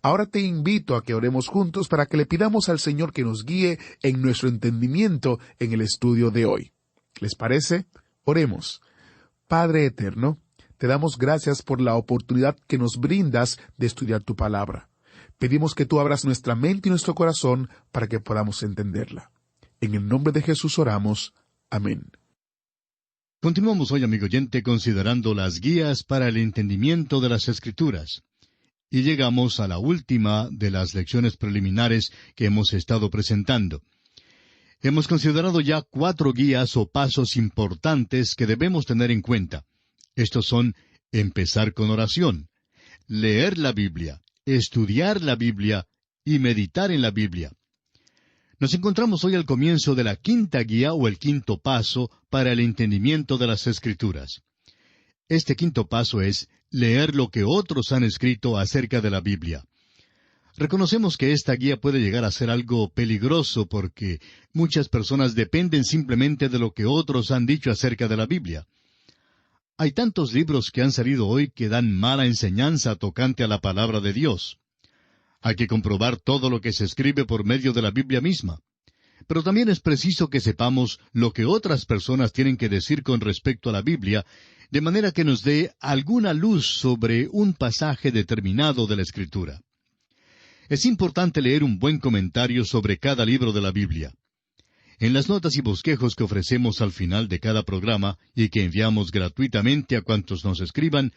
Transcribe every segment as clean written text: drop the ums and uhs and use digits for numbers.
Ahora te invito a que oremos juntos para que le pidamos al Señor que nos guíe en nuestro entendimiento en el estudio de hoy. ¿Les parece? Oremos. Padre eterno, te damos gracias por la oportunidad que nos brindas de estudiar tu palabra. Pedimos que tú abras nuestra mente y nuestro corazón para que podamos entenderla. En el nombre de Jesús oramos. Amén. Continuamos hoy, amigo oyente, considerando las guías para el entendimiento de las Escrituras. Y llegamos a la última de las lecciones preliminares que hemos estado presentando. Hemos considerado ya 4 guías o pasos importantes que debemos tener en cuenta. Estos son: empezar con oración, leer la Biblia, estudiar la Biblia y meditar en la Biblia. Nos encontramos hoy al comienzo de la 5ª guía o el 5º paso para el entendimiento de las Escrituras. Este 5º paso es leer lo que otros han escrito acerca de la Biblia. Reconocemos que esta guía puede llegar a ser algo peligroso porque muchas personas dependen simplemente de lo que otros han dicho acerca de la Biblia. Hay tantos libros que han salido hoy que dan mala enseñanza tocante a la palabra de Dios. Hay que comprobar todo lo que se escribe por medio de la Biblia misma. Pero también es preciso que sepamos lo que otras personas tienen que decir con respecto a la Biblia, de manera que nos dé alguna luz sobre un pasaje determinado de la Escritura. Es importante leer un buen comentario sobre cada libro de la Biblia. En las notas y bosquejos que ofrecemos al final de cada programa y que enviamos gratuitamente a cuantos nos escriban,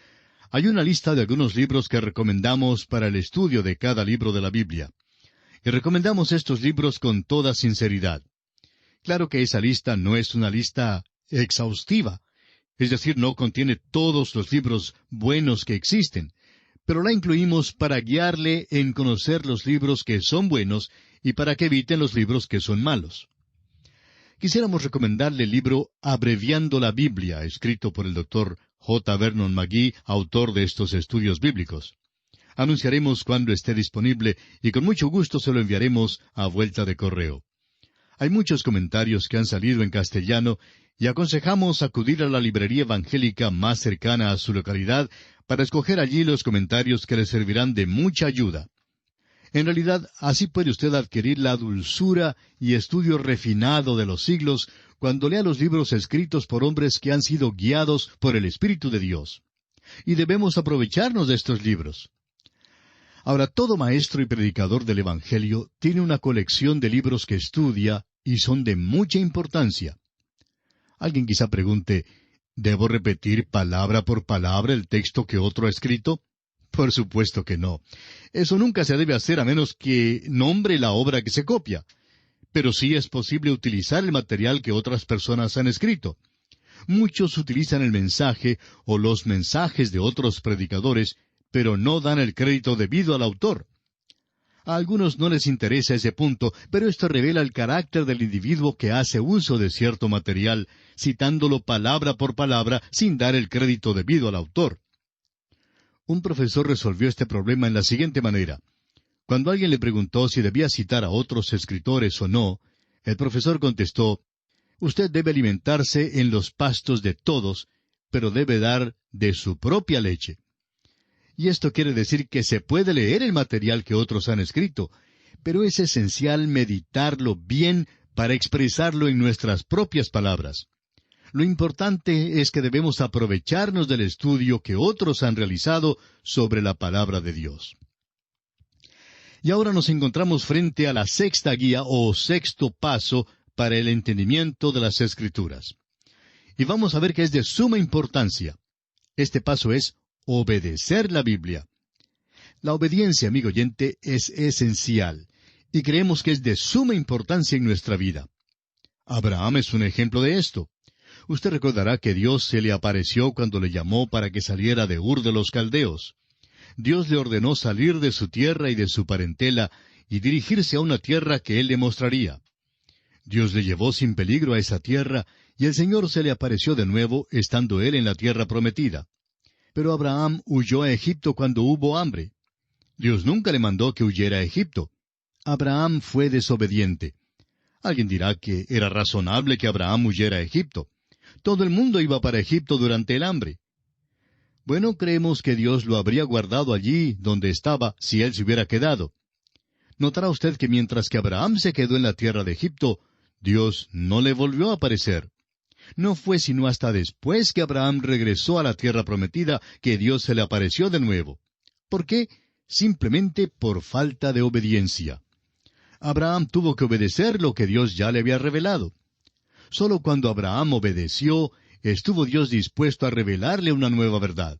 hay una lista de algunos libros que recomendamos para el estudio de cada libro de la Biblia. Y recomendamos estos libros con toda sinceridad. Claro que esa lista no es una lista exhaustiva, es decir, no contiene todos los libros buenos que existen, pero la incluimos para guiarle en conocer los libros que son buenos y para que eviten los libros que son malos. Quisiéramos recomendarle el libro Abreviando la Biblia, escrito por el Dr. J. Vernon McGee, autor de estos estudios bíblicos. Anunciaremos cuando esté disponible y con mucho gusto se lo enviaremos a vuelta de correo. Hay muchos comentarios que han salido en castellano y aconsejamos acudir a la librería evangélica más cercana a su localidad para escoger allí los comentarios que le servirán de mucha ayuda. En realidad, así puede usted adquirir la dulzura y estudio refinado de los siglos cuando lea los libros escritos por hombres que han sido guiados por el Espíritu de Dios. Y debemos aprovecharnos de estos libros. Ahora, todo maestro y predicador del Evangelio tiene una colección de libros que estudia y son de mucha importancia. Alguien quizá pregunte, ¿debo repetir palabra por palabra el texto que otro ha escrito? Por supuesto que no. Eso nunca se debe hacer a menos que nombre la obra que se copia. Pero sí es posible utilizar el material que otras personas han escrito. Muchos utilizan el mensaje o los mensajes de otros predicadores, pero no dan el crédito debido al autor. A algunos no les interesa ese punto, pero esto revela el carácter del individuo que hace uso de cierto material, citándolo palabra por palabra sin dar el crédito debido al autor. Un profesor resolvió este problema en la siguiente manera. Cuando alguien le preguntó si debía citar a otros escritores o no, el profesor contestó, «Usted debe alimentarse en los pastos de todos, pero debe dar de su propia leche». Y esto quiere decir que se puede leer el material que otros han escrito, pero es esencial meditarlo bien para expresarlo en nuestras propias palabras. Lo importante es que debemos aprovecharnos del estudio que otros han realizado sobre la palabra de Dios. Y ahora nos encontramos frente a la 6ª guía o 6º paso para el entendimiento de las Escrituras. Y vamos a ver que es de suma importancia. Este paso es obedecer la Biblia. La obediencia, amigo oyente, es esencial, y creemos que es de suma importancia en nuestra vida. Abraham es un ejemplo de esto. Usted recordará que Dios se le apareció cuando le llamó para que saliera de Ur de los Caldeos. Dios le ordenó salir de su tierra y de su parentela y dirigirse a una tierra que Él le mostraría. Dios le llevó sin peligro a esa tierra, y el Señor se le apareció de nuevo, estando Él en la tierra prometida. Pero Abraham huyó a Egipto cuando hubo hambre. Dios nunca le mandó que huyera a Egipto. Abraham fue desobediente. Alguien dirá que era razonable que Abraham huyera a Egipto. Todo el mundo iba para Egipto durante el hambre. Bueno, creemos que Dios lo habría guardado allí donde estaba si él se hubiera quedado. Notará usted que mientras que Abraham se quedó en la tierra de Egipto, Dios no le volvió a aparecer. No fue sino hasta después que Abraham regresó a la tierra prometida que Dios se le apareció de nuevo. ¿Por qué? Simplemente por falta de obediencia. Abraham tuvo que obedecer lo que Dios ya le había revelado. Solo cuando Abraham obedeció, estuvo Dios dispuesto a revelarle una nueva verdad.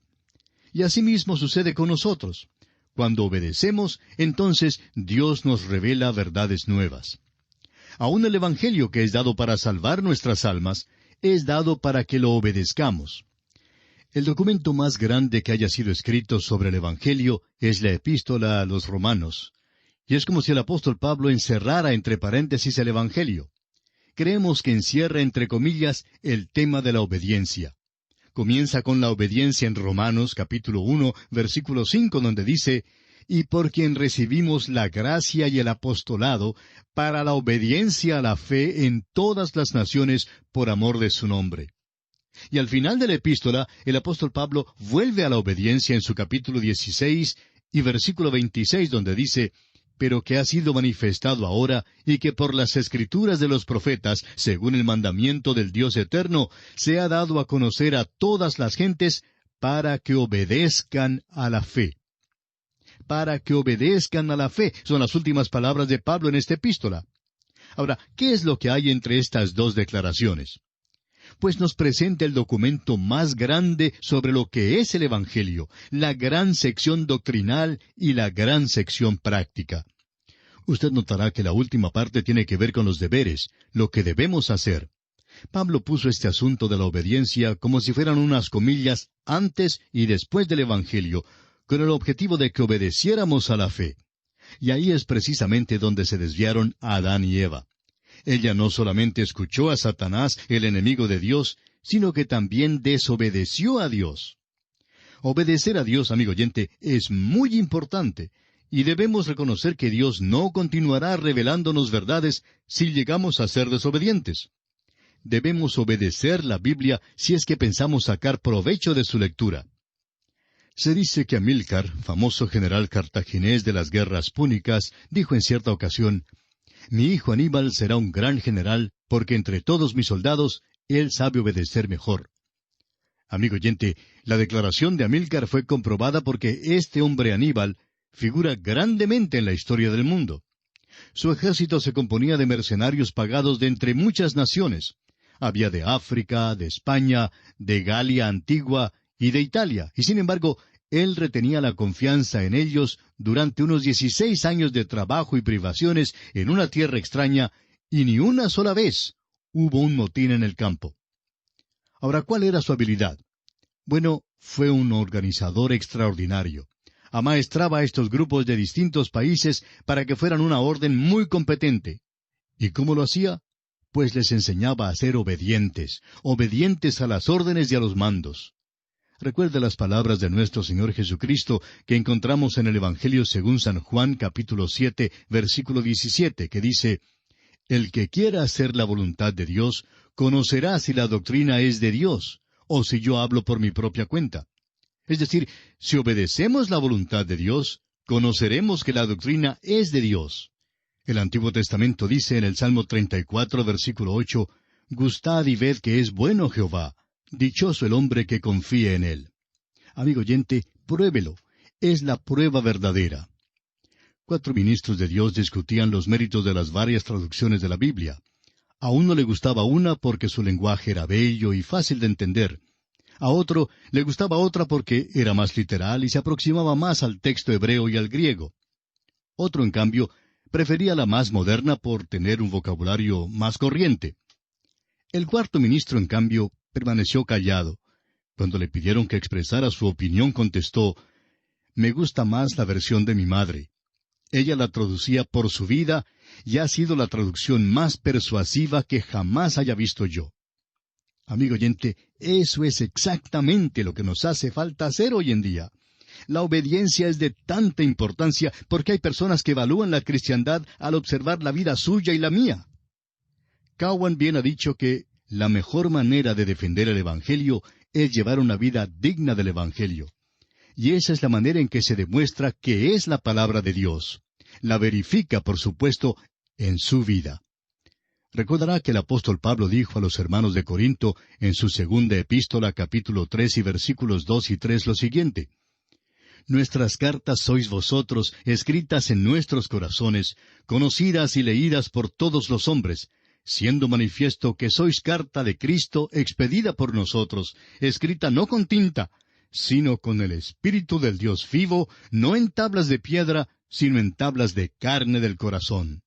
Y asimismo sucede con nosotros. Cuando obedecemos, entonces Dios nos revela verdades nuevas. Aún el Evangelio que es dado para salvar nuestras almas, es dado para que lo obedezcamos. El documento más grande que haya sido escrito sobre el Evangelio es la Epístola a los Romanos. Y es como si el apóstol Pablo encerrara entre paréntesis el Evangelio. Creemos que encierra entre comillas el tema de la obediencia. Comienza con la obediencia en Romanos capítulo 1, versículo 5, donde dice, «Y por quien recibimos la gracia y el apostolado para la obediencia a la fe en todas las naciones por amor de su nombre». Y al final de la epístola, el apóstol Pablo vuelve a la obediencia en su capítulo 16 y versículo 26, donde dice, «Pero que ha sido manifestado ahora, y que por las escrituras de los profetas, según el mandamiento del Dios eterno, se ha dado a conocer a todas las gentes, para que obedezcan a la fe». Para que obedezcan a la fe, son las últimas palabras de Pablo en esta epístola. Ahora, ¿qué es lo que hay entre estas dos declaraciones? Pues nos presenta el documento más grande sobre lo que es el Evangelio, la gran sección doctrinal y la gran sección práctica. Usted notará que la última parte tiene que ver con los deberes, lo que debemos hacer. Pablo puso este asunto de la obediencia como si fueran unas comillas antes y después del Evangelio, con el objetivo de que obedeciéramos a la fe. Y ahí es precisamente donde se desviaron Adán y Eva. Ella no solamente escuchó a Satanás, el enemigo de Dios, sino que también desobedeció a Dios. Obedecer a Dios, amigo oyente, es muy importante, y debemos reconocer que Dios no continuará revelándonos verdades si llegamos a ser desobedientes. Debemos obedecer la Biblia si es que pensamos sacar provecho de su lectura. Se dice que Amílcar, famoso general cartaginés de las guerras púnicas, dijo en cierta ocasión, «Mi hijo Aníbal será un gran general, porque entre todos mis soldados, él sabe obedecer mejor». Amigo oyente, la declaración de Amílcar fue comprobada porque este hombre Aníbal figura grandemente en la historia del mundo. Su ejército se componía de mercenarios pagados de entre muchas naciones. Había de África, de España, de Galia antigua y de Italia, y sin embargo, él retenía la confianza en ellos durante unos 16 años de trabajo y privaciones en una tierra extraña, y ni una sola vez hubo un motín en el campo. Ahora, ¿cuál era su habilidad? Bueno, fue un organizador extraordinario. Amaestraba a estos grupos de distintos países para que fueran una orden muy competente. ¿Y cómo lo hacía? Pues les enseñaba a ser obedientes, obedientes a las órdenes y a los mandos. Recuerde las palabras de nuestro Señor Jesucristo que encontramos en el Evangelio según San Juan capítulo 7, versículo 17, que dice, «El que quiera hacer la voluntad de Dios, conocerá si la doctrina es de Dios, o si yo hablo por mi propia cuenta». Es decir, si obedecemos la voluntad de Dios, conoceremos que la doctrina es de Dios. El Antiguo Testamento dice en el Salmo 34, versículo 8, «Gustad y ved que es bueno Jehová, dichoso el hombre que confía en él». Amigo oyente, pruébelo. Es la prueba verdadera. 4 ministros de Dios discutían los méritos de las varias traducciones de la Biblia. A uno le gustaba una porque su lenguaje era bello y fácil de entender. A otro le gustaba otra porque era más literal y se aproximaba más al texto hebreo y al griego. Otro, en cambio, prefería la más moderna por tener un vocabulario más corriente. El 4º ministro, en cambio, permaneció callado. Cuando le pidieron que expresara su opinión, contestó, «Me gusta más la versión de mi madre. Ella la traducía por su vida y ha sido la traducción más persuasiva que jamás haya visto yo». Amigo oyente, eso es exactamente lo que nos hace falta hacer hoy en día. La obediencia es de tanta importancia porque hay personas que evalúan la cristiandad al observar la vida suya y la mía. Cowan bien ha dicho que la mejor manera de defender el Evangelio es llevar una vida digna del Evangelio. Y esa es la manera en que se demuestra que es la palabra de Dios. La verifica, por supuesto, en su vida. Recordará que el apóstol Pablo dijo a los hermanos de Corinto en su segunda epístola, capítulo 3 y versículos 2 y 3 lo siguiente: Nuestras cartas sois vosotros, escritas en nuestros corazones, conocidas y leídas por todos los hombres, siendo manifiesto que sois carta de Cristo, expedida por nosotros, escrita no con tinta, sino con el Espíritu del Dios vivo, no en tablas de piedra, sino en tablas de carne del corazón.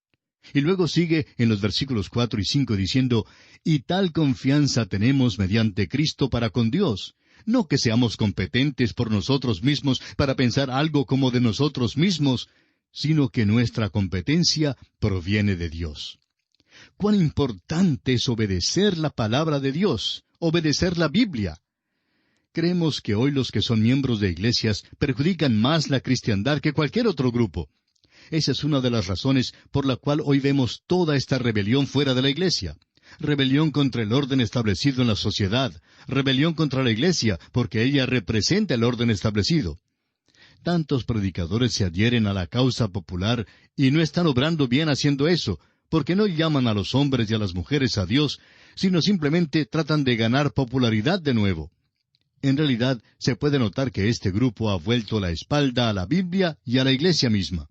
Y luego sigue en los versículos 4 y 5 diciendo: Y tal confianza tenemos mediante Cristo para con Dios, no que seamos competentes por nosotros mismos para pensar algo como de nosotros mismos, sino que nuestra competencia proviene de Dios. Cuán importante es obedecer la palabra de Dios, obedecer la Biblia. Creemos que hoy los que son miembros de iglesias perjudican más la cristiandad que cualquier otro grupo. Esa es una de las razones por la cual hoy vemos toda esta rebelión fuera de la iglesia. Rebelión contra el orden establecido en la sociedad. Rebelión contra la iglesia, porque ella representa el orden establecido. Tantos predicadores se adhieren a la causa popular y no están obrando bien haciendo eso, porque no llaman a los hombres y a las mujeres a Dios, sino simplemente tratan de ganar popularidad de nuevo. En realidad, se puede notar que este grupo ha vuelto la espalda a la Biblia y a la iglesia misma.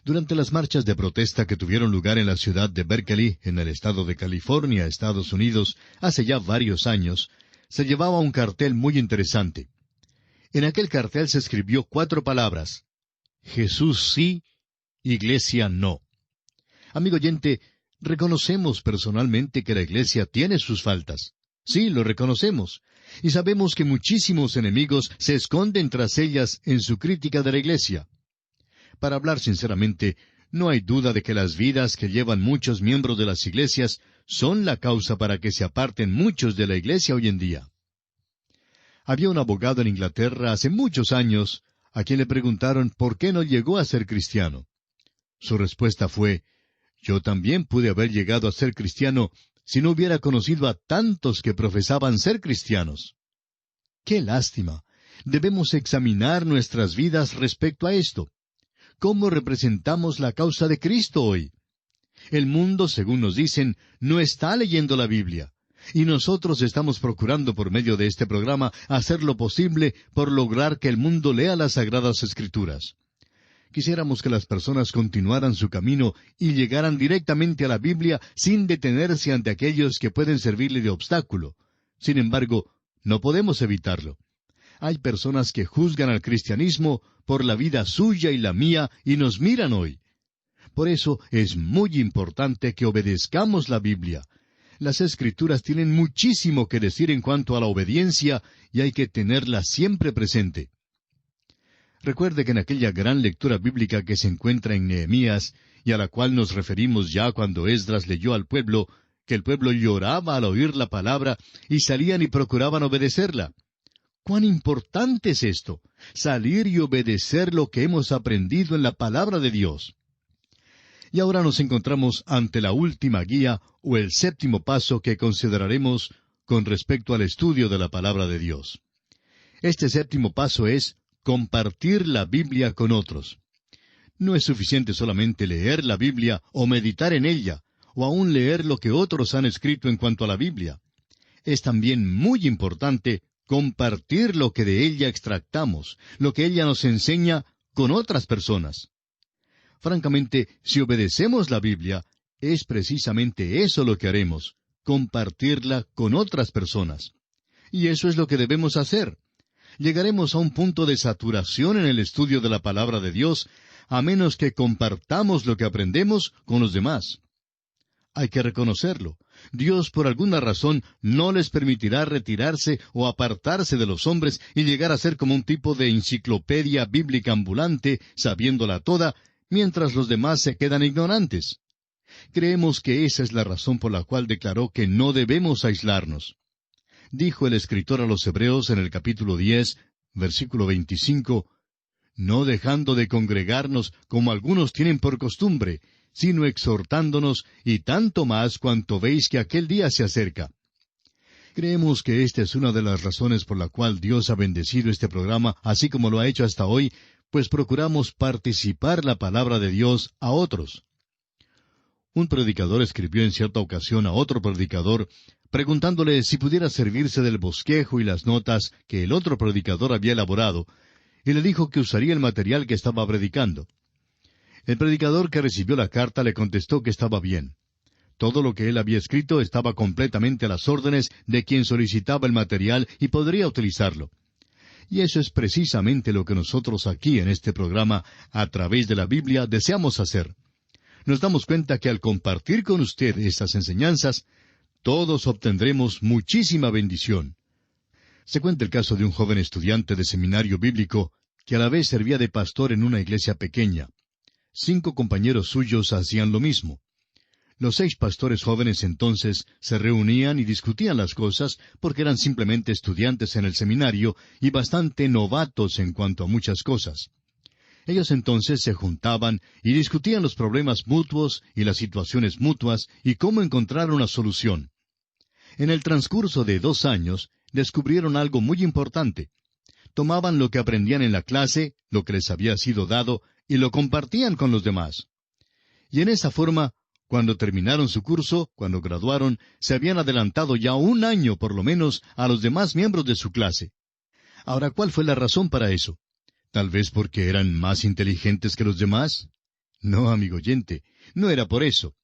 Durante las marchas de protesta que tuvieron lugar en la ciudad de Berkeley, en el estado de California, Estados Unidos, hace ya varios años, se llevaba un cartel muy interesante. En aquel cartel se escribió 4 palabras: Jesús sí, Iglesia no. Amigo oyente, reconocemos personalmente que la Iglesia tiene sus faltas. Sí, lo reconocemos. Y sabemos que muchísimos enemigos se esconden tras ellas en su crítica de la Iglesia. Para hablar sinceramente, no hay duda de que las vidas que llevan muchos miembros de las iglesias son la causa para que se aparten muchos de la Iglesia hoy en día. Había un abogado en Inglaterra hace muchos años a quien le preguntaron por qué no llegó a ser cristiano. Su respuesta fue: yo también pude haber llegado a ser cristiano si no hubiera conocido a tantos que profesaban ser cristianos. ¡Qué lástima! Debemos examinar nuestras vidas respecto a esto. ¿Cómo representamos la causa de Cristo hoy? El mundo, según nos dicen, no está leyendo la Biblia. Y nosotros estamos procurando por medio de este programa hacer lo posible por lograr que el mundo lea las Sagradas Escrituras. Quisiéramos que las personas continuaran su camino y llegaran directamente a la Biblia sin detenerse ante aquellos que pueden servirle de obstáculo. Sin embargo, no podemos evitarlo. Hay personas que juzgan al cristianismo por la vida suya y la mía y nos miran hoy. Por eso es muy importante que obedezcamos la Biblia. Las Escrituras tienen muchísimo que decir en cuanto a la obediencia y hay que tenerla siempre presente. Recuerde que en aquella gran lectura bíblica que se encuentra en Nehemías, y a la cual nos referimos ya cuando Esdras leyó al pueblo, que el pueblo lloraba al oír la palabra y salían y procuraban obedecerla. ¡Cuán importante es esto! Salir y obedecer lo que hemos aprendido en la palabra de Dios. Y ahora nos encontramos ante la última guía o el 7º paso que consideraremos con respecto al estudio de la palabra de Dios. Este 7º paso es compartir la Biblia con otros. No es suficiente solamente leer la Biblia o meditar en ella, o aún leer lo que otros han escrito en cuanto a la Biblia. Es también muy importante compartir lo que de ella extractamos, lo que ella nos enseña con otras personas. Francamente, si obedecemos la Biblia, es precisamente eso lo que haremos, compartirla con otras personas. Y eso es lo que debemos hacer. Llegaremos a un punto de saturación en el estudio de la palabra de Dios, a menos que compartamos lo que aprendemos con los demás. Hay que reconocerlo. Dios, por alguna razón, no les permitirá retirarse o apartarse de los hombres y llegar a ser como un tipo de enciclopedia bíblica ambulante, sabiéndola toda, mientras los demás se quedan ignorantes. Creemos que esa es la razón por la cual declaró que no debemos aislarnos. Dijo el escritor a los Hebreos en el capítulo 10, versículo 25, «No dejando de congregarnos como algunos tienen por costumbre, sino exhortándonos, y tanto más cuanto veis que aquel día se acerca». Creemos que esta es una de las razones por la cual Dios ha bendecido este programa, así como lo ha hecho hasta hoy, pues procuramos participar la palabra de Dios a otros. Un predicador escribió en cierta ocasión a otro predicador, preguntándole si pudiera servirse del bosquejo y las notas que el otro predicador había elaborado, y le dijo que usaría el material que estaba predicando. El predicador que recibió la carta le contestó que estaba bien. Todo lo que él había escrito estaba completamente a las órdenes de quien solicitaba el material y podría utilizarlo. Y eso es precisamente lo que nosotros aquí en este programa, a través de la Biblia, deseamos hacer. Nos damos cuenta que al compartir con usted estas enseñanzas, todos obtendremos muchísima bendición. Se cuenta el caso de un joven estudiante de seminario bíblico que a la vez servía de pastor en una iglesia pequeña. 5 compañeros suyos hacían lo mismo. Los 6 pastores jóvenes entonces se reunían y discutían las cosas porque eran simplemente estudiantes en el seminario y bastante novatos en cuanto a muchas cosas. Ellos entonces se juntaban y discutían los problemas mutuos y las situaciones mutuas y cómo encontrar una solución. En el transcurso de 2 años, descubrieron algo muy importante. Tomaban lo que aprendían en la clase, lo que les había sido dado, y lo compartían con los demás. Y en esa forma, cuando terminaron su curso, cuando graduaron, se habían adelantado ya 1 año por lo menos a los demás miembros de su clase. Ahora, ¿cuál fue la razón para eso? ¿Tal vez porque eran más inteligentes que los demás? No, amigo oyente, no era por eso.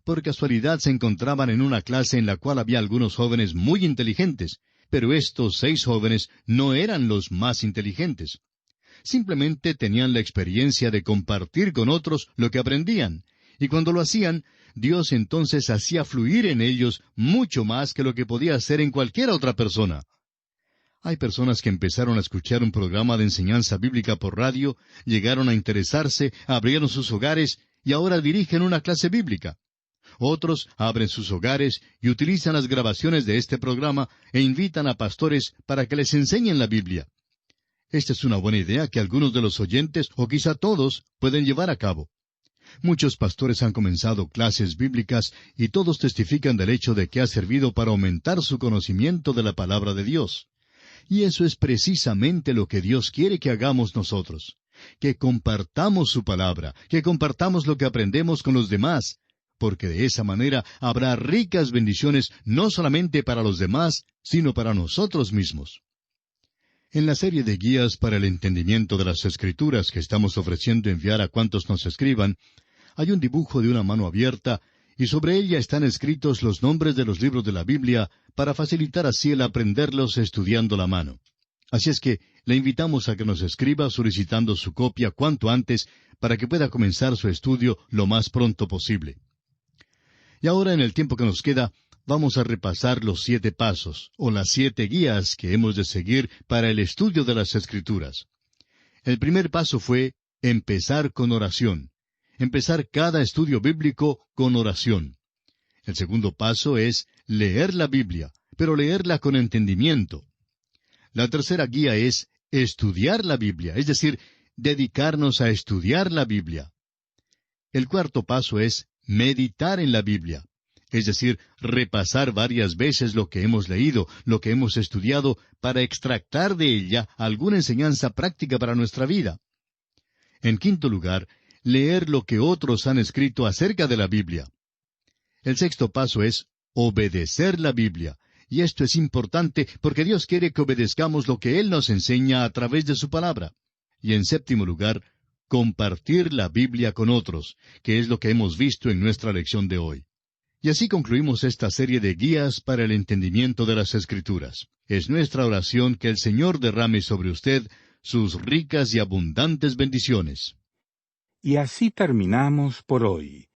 Por casualidad se encontraban en una clase en la cual había algunos jóvenes muy inteligentes, pero estos 6 jóvenes no eran los más inteligentes. Simplemente tenían la experiencia de compartir con otros lo que aprendían, y cuando lo hacían, Dios entonces hacía fluir en ellos mucho más que lo que podía hacer en cualquier otra persona. Hay personas que empezaron a escuchar un programa de enseñanza bíblica por radio, llegaron a interesarse, abrieron sus hogares y ahora dirigen una clase bíblica. Otros abren sus hogares y utilizan las grabaciones de este programa e invitan a pastores para que les enseñen la Biblia. Esta es una buena idea que algunos de los oyentes, o quizá todos, pueden llevar a cabo. Muchos pastores han comenzado clases bíblicas y todos testifican del hecho de que ha servido para aumentar su conocimiento de la palabra de Dios. Y eso es precisamente lo que Dios quiere que hagamos nosotros, que compartamos su palabra, que compartamos lo que aprendemos con los demás, porque de esa manera habrá ricas bendiciones no solamente para los demás, sino para nosotros mismos. En la serie de guías para el entendimiento de las Escrituras que estamos ofreciendo enviar a cuantos nos escriban, hay un dibujo de una mano abierta y sobre ella están escritos los nombres de los libros de la Biblia para facilitar así el aprenderlos estudiando la mano. Así es que le invitamos a que nos escriba solicitando su copia cuanto antes para que pueda comenzar su estudio lo más pronto posible. Y ahora, en el tiempo que nos queda, vamos a repasar los 7 pasos, o las 7 guías que hemos de seguir para el estudio de las Escrituras. El primer paso fue empezar con oración. Empezar cada estudio bíblico con oración. El segundo paso es leer la Biblia, pero leerla con entendimiento. La tercera guía es estudiar la Biblia, es decir, dedicarnos a estudiar la Biblia. El cuarto paso es meditar en la Biblia, es decir, repasar varias veces lo que hemos leído, lo que hemos estudiado, para extractar de ella alguna enseñanza práctica para nuestra vida. En quinto lugar, leer lo que otros han escrito acerca de la Biblia. El sexto paso es obedecer la Biblia, y esto es importante porque Dios quiere que obedezcamos lo que Él nos enseña a través de su palabra. Y en séptimo lugar, compartir la Biblia con otros, que es lo que hemos visto en nuestra lección de hoy. Y así concluimos esta serie de guías para el entendimiento de las Escrituras. Es nuestra oración que el Señor derrame sobre usted sus ricas y abundantes bendiciones. Y así terminamos por hoy.